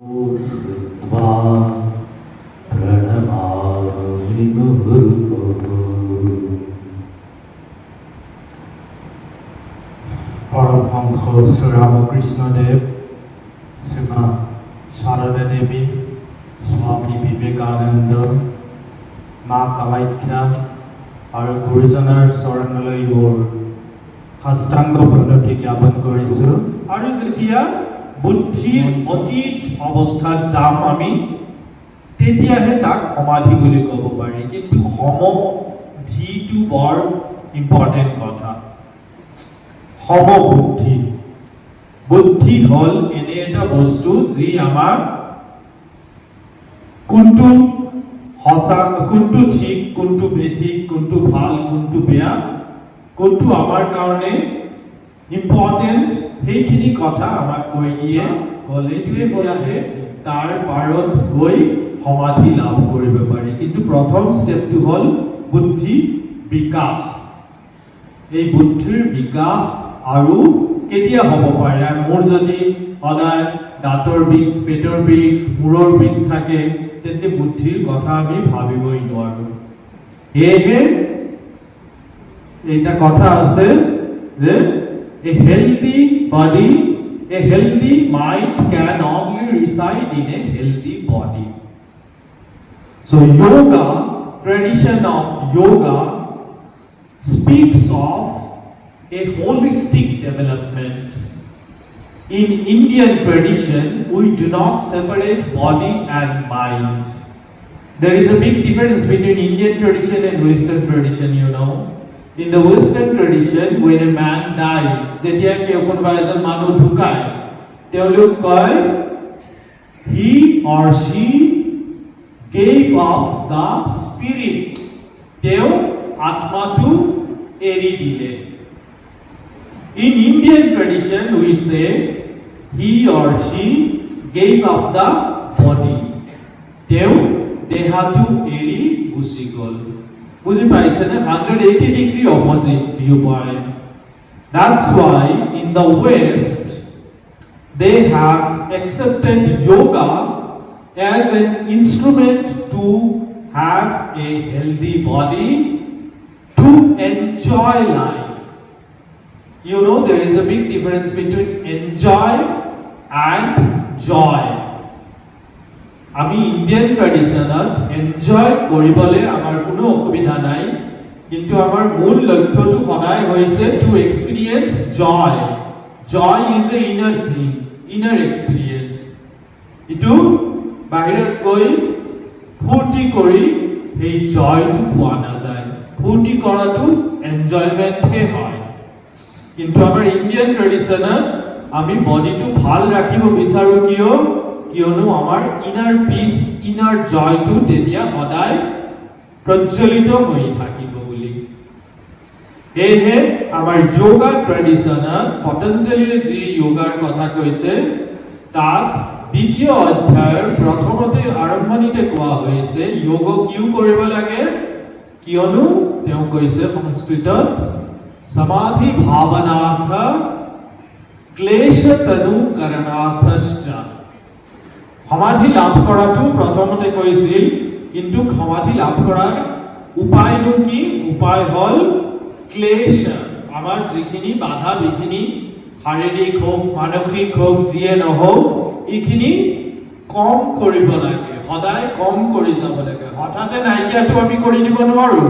श्रुत्वा प्रणमामि मुहुर्मुहुः। परमहंस श्री रामकृष्ण देव, श्रीमा शारदा देवी, स्वामी विवेकानंद, माँ कामाख्या और गुरुजनार चरणলৈ মোৰ সাষ্টাংগ প্ৰণতি জ্ঞাপন কৰিছো। আৰু যেতিয়া বুদ্ধিৰ অতীত অৱস্থাত যাম আমি, তেতিয়াহে তাক সমাধি বুলি ক'ব পাৰি। কিন্তু সমাধিটো বৰ ইম্পৰ্টেণ্ট কথা। সমবুদ্ধি, বুদ্ধি হ'ল এনে এটা বস্তু যি আমাক কোনটো সঁচা, কোনটো ঠিক, কোনটো বেঠিক, কোনটো ভাল, কোনটো বেয়া, কোনটো আমাৰ কাৰণে ইম্পৰ্টেণ্ট, সেইখিনি কথা আমাক কৈ দিয়ে। গ'লেহে তাৰ পাৰত গৈ সমাধি লাভ কৰিব পাৰি। কিন্তু প্ৰথম ষ্টেপটো হ'ল বুদ্ধি বিকাশ। এই বুদ্ধিৰ বিকাশ আৰু কেতিয়া হ'ব পাৰে? মোৰ যদি সদায় দাঁতৰ বিষ, পেটৰ বিষ, মূৰৰ বিষ থাকে, তেন্তে বুদ্ধিৰ কথা আমি ভাবিবই নোৱাৰো। সেয়েহে এটা কথা আছে যে a healthy body, a healthy mind can only reside in a healthy body. So yoga, tradition of yoga speaks of a holistic development. In Indian tradition, we do not separate body and mind. There is a big difference between Indian tradition and Western tradition, you know. In the Western tradition, when a man dies, যেতিয়া কেউ কোনোবা এজন মানুহ ঢুকায়, তেওঁলোক কয় he or she gave up the spirit. তেওঁ আত্মাটো এৰি দিলে। In Indian tradition, we say he or she gave up the body. তেওঁ দেহাটো এৰি গুচি গ'ল। বুঝি পাইছেনে? 180 degree opposite viewpoint. That's why in the West they have accepted yoga as an instrument to have a healthy body, to enjoy life. You know, there is a big difference between enjoy and joy. আমি Indian ট্ৰেডিশনত enjoy কৰিবলৈ আমাৰ কোনো অসুবিধা নাই, কিন্তু আমাৰ মূল লক্ষ্যটো সদায় হৈছে to experience joy. Joy is a inner thing, inner experience. ইটো বাহিৰত গৈ ফূৰ্তি কৰি সেই জয়টো পোৱা নাযায়। ফূৰ্তি কৰাটো এনজয়মেণ্টহে হয়। কিন্তু আমাৰ ইণ্ডিয়ান ট্ৰেডিশনত আমি বডিটো ভাল ৰাখিব বিচাৰো। কিয়নো আমাৰ ইনাৰ পিচ, ইনাৰ জয়টো তেতিয়া সদায় প্ৰজ্বলিত হৈ থাকিব বুলি। সেয়েহে আমাৰ যোগা ট্ৰেডিশনত পতঞ্জলীয়ে যি যোগাৰ কথা কৈছে, তাত দ্বিতীয় অধ্যায়ৰ প্ৰথমতে আৰম্ভণিতে কোৱা হৈছে যোগ কিয় কৰিব লাগে। কিয়নো তেওঁ কৈছে সংস্কৃতত সমাধি ভাৱনাৰ্থ ক্লেশ তনু কৰণাৰ্থশ্চ। সমাধি লাভ কৰাটো প্ৰথমতে কৈছিল, কিন্তু সমাধি লাভ কৰাৰ উপায়নো কি? উপায় হ'ল ক্লেশ। আমাৰ যিখিনি বাধা বিঘিনি, শাৰীৰিক হওক, মানসিক হওক, যিয়ে নহওক, এইখিনি কম কৰিব লাগে, সদায় কম কৰি যাব লাগে। হঠাতে নাইকিয়াটো আমি কৰি দিব নোৱাৰো।